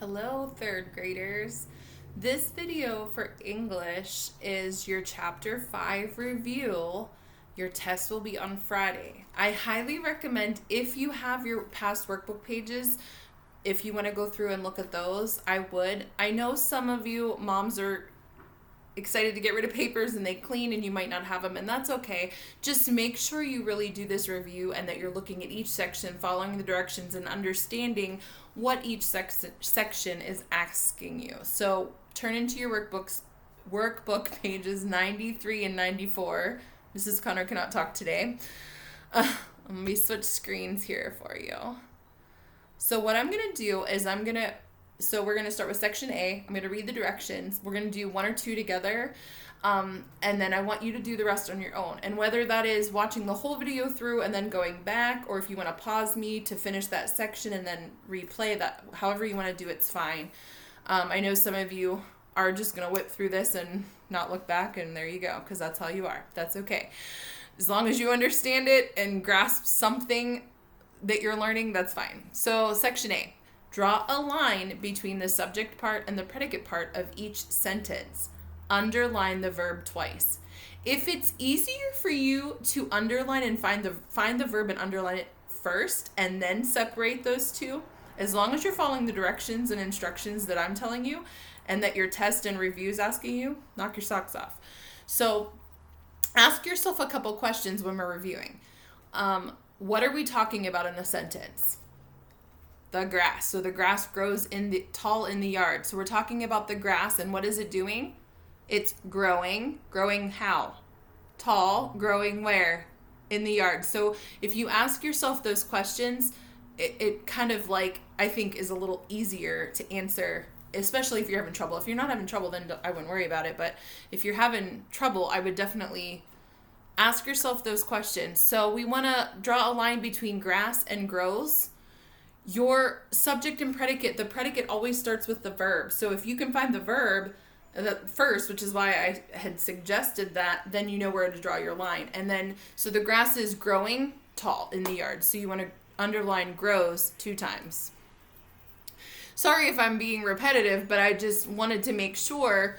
Hello, third graders. This video for English is your Chapter 5 review. Your test will be on Friday. I highly recommend, if you have your past workbook pages, if you want to go through and look at those, I would. I know some of you moms are excited to get rid of papers and they clean and you might not have them, and that's okay. Just make sure you really do this review and that you're looking at each section, following the directions, and understanding what each section is asking you. So turn into your workbook pages 93 and 94. Mrs. Connor cannot talk today. Let me switch screens here for you. So what I'm going to do is so we're going to start with section A. I'm going to read the directions. We're going to do one or two together. And then I want you to do the rest on your own. And whether that is watching the whole video through and then going back, or if you want to pause me to finish that section and then replay that, however you want to do it's fine. I know some of you are just going to whip through this and not look back, and there you go, because that's how you are. That's okay. As long as you understand it and grasp something that you're learning, that's fine. So section A. Draw a line between the subject part and the predicate part of each sentence. Underline the verb twice. If it's easier for you to underline and find the verb and underline it first and then separate those two, as long as you're following the directions and instructions that I'm telling you and that your test and review is asking you, knock your socks off. So ask yourself a couple questions when we're reviewing. What are we talking about in the sentence? The grass. So the grass grows tall in the yard. So we're talking about the grass, and what is it doing? It's growing. Growing how? Tall. Growing where? In the yard. So if you ask yourself those questions, it kind of I think is a little easier to answer, especially if you're having trouble. If you're not having trouble, then I wouldn't worry about it. But if you're having trouble, I would definitely ask yourself those questions. So we want to draw a line between grass and grows. Your subject and predicate, the predicate always starts with the verb. So if you can find the verb first, which is why I had suggested that, then you know where to draw your line. And then, so the grass is growing tall in the yard. So you want to underline grows 2 times. Sorry if I'm being repetitive, but I just wanted to make sure,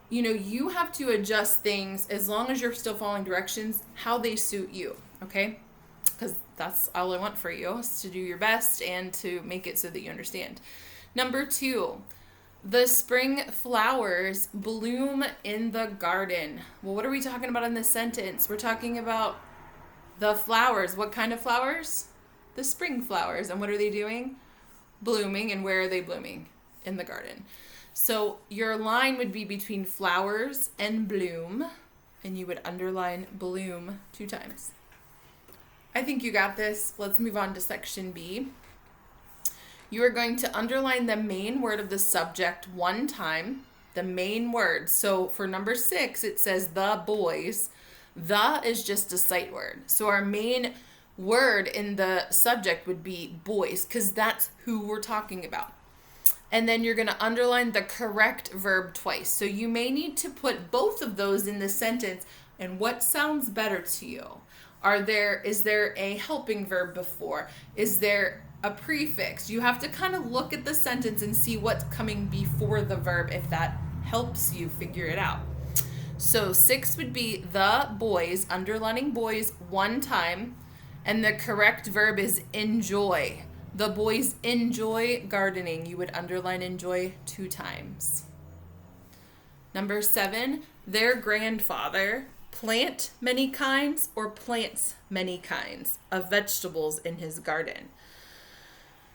you have to adjust things as long as you're still following directions, how they suit you, okay? Because that's all I want for you, is to do your best and to make it so that you understand. Number 2, the spring flowers bloom in the garden. Well, what are we talking about in this sentence? We're talking about the flowers. What kind of flowers? The spring flowers. And what are they doing? Blooming. And where are they blooming? In the garden. So your line would be between flowers and bloom, and you would underline bloom 2 times. I think you got this. Let's move on to section B. You are going to underline the main word of the subject 1 time, the main word. So for number 6, it says the boys. The is just a sight word. So our main word in the subject would be boys, because that's who we're talking about. And then you're going to underline the correct verb twice. So you may need to put both of those in the sentence. And what sounds better to you? Is there a helping verb before? Is there a prefix? You have to kind of look at the sentence and see what's coming before the verb, if that helps you figure it out. So 6 would be the boys, underlining boys 1 time, and the correct verb is enjoy. The boys enjoy gardening. You would underline enjoy 2 times. Number 7, their grandfather plant many kinds or plants many kinds of vegetables in his garden.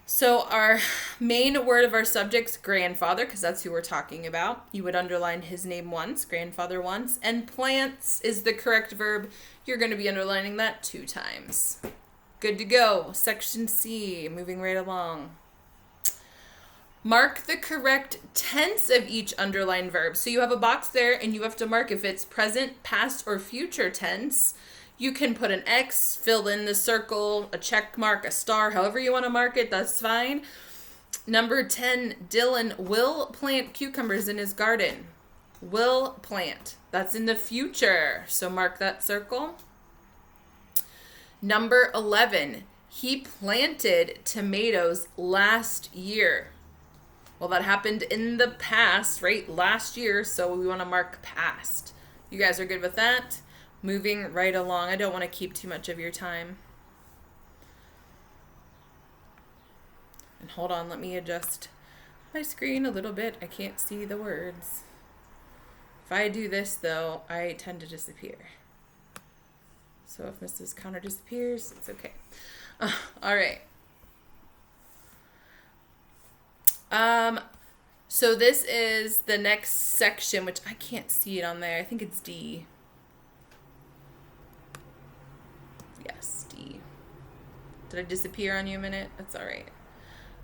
So our main word of our subject's grandfather, because that's who we're talking about. You would underline his name once, grandfather once, and plants is the correct verb. You're going to be underlining that 2 times. Good to go. Section C, moving right along. Mark the correct tense of each underlined verb. So you have a box there, and you have to mark if it's present, past, or future tense. You can put an X, fill in the circle, a check mark, a star, however you want to mark it, that's fine. Number 10, Dylan will plant cucumbers in his garden. Will plant. That's in the future, so mark that circle. Number 11, he planted tomatoes last year. Well, that happened in the past, right? Last year, so we want to mark past. You guys are good with that? Moving right along. I don't want to keep too much of your time. And hold on, let me adjust my screen a little bit. I can't see the words. If I do this, though, I tend to disappear. So if Mrs. Connor disappears, it's okay. All right. So this is the next section, which I can't see it on there. I think it's D. Yes, D. Did I disappear on you a minute? That's all right.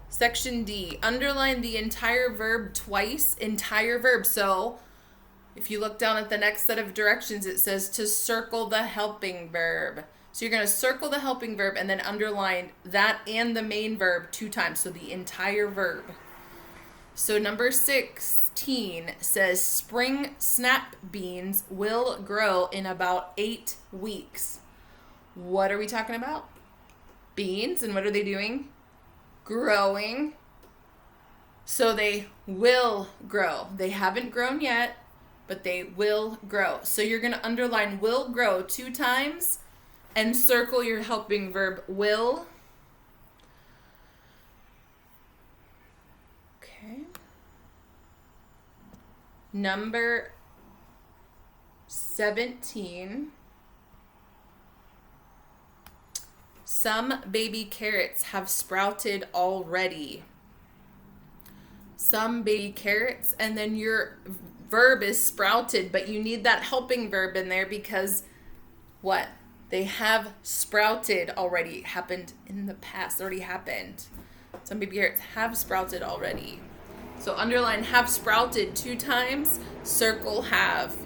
Section D. Underline the entire verb twice. Entire verb. So if you look down at the next set of directions, it says to circle the helping verb. So you're going to circle the helping verb and then underline that and the main verb 2 times. So the entire verb. So number 16 says spring snap beans will grow in about 8 weeks. What are we talking about? Beans. And what are they doing? Growing. So they will grow. They haven't grown yet, but they will grow. So you're going to underline will grow 2 times and circle your helping verb will. Okay. Number 17. Some baby carrots have sprouted already. Some baby carrots, and then your verb is sprouted, but you need that helping verb in there because what? They have sprouted already. Happened in the past. Already happened. Some baby carrots have sprouted already. So underline have sprouted 2 times. Circle have.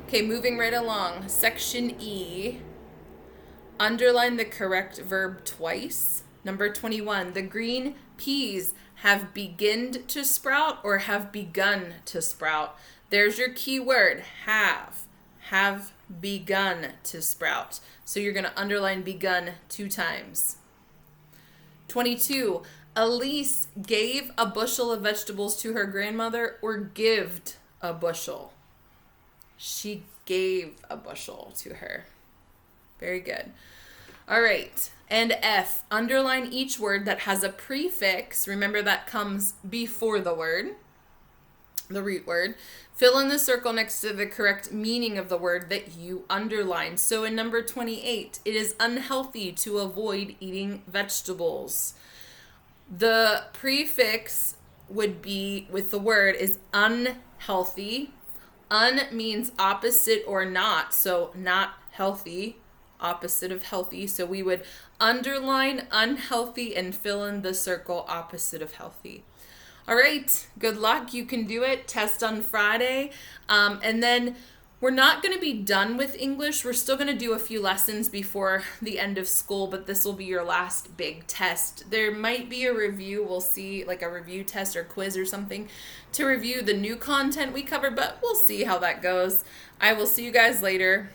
Okay, moving right along. Section E. Underline the correct verb twice. Number 21. The green peas have begun to sprout or have begun to sprout. There's your key word, have. Have begun to sprout. So you're going to underline begun 2 times. 22. Elise gave a bushel of vegetables to her grandmother or gived a bushel. She gave a bushel to her. Very good. All right. And F, underline each word that has a prefix. Remember that comes before the word, the root word. Fill in the circle next to the correct meaning of the word that you underline. So in number 28, it is unhealthy to avoid eating vegetables. The prefix would be with the word is unhealthy. Un means opposite or not. So not healthy, opposite of healthy. So we would underline unhealthy and fill in the circle opposite of healthy. All right, good luck. You can do it. Test on Friday. And then we're not going to be done with English. We're still going to do a few lessons before the end of school, but this will be your last big test. There might be a review. We'll see, like a review test or quiz or something to review the new content we covered, but we'll see how that goes. I will see you guys later.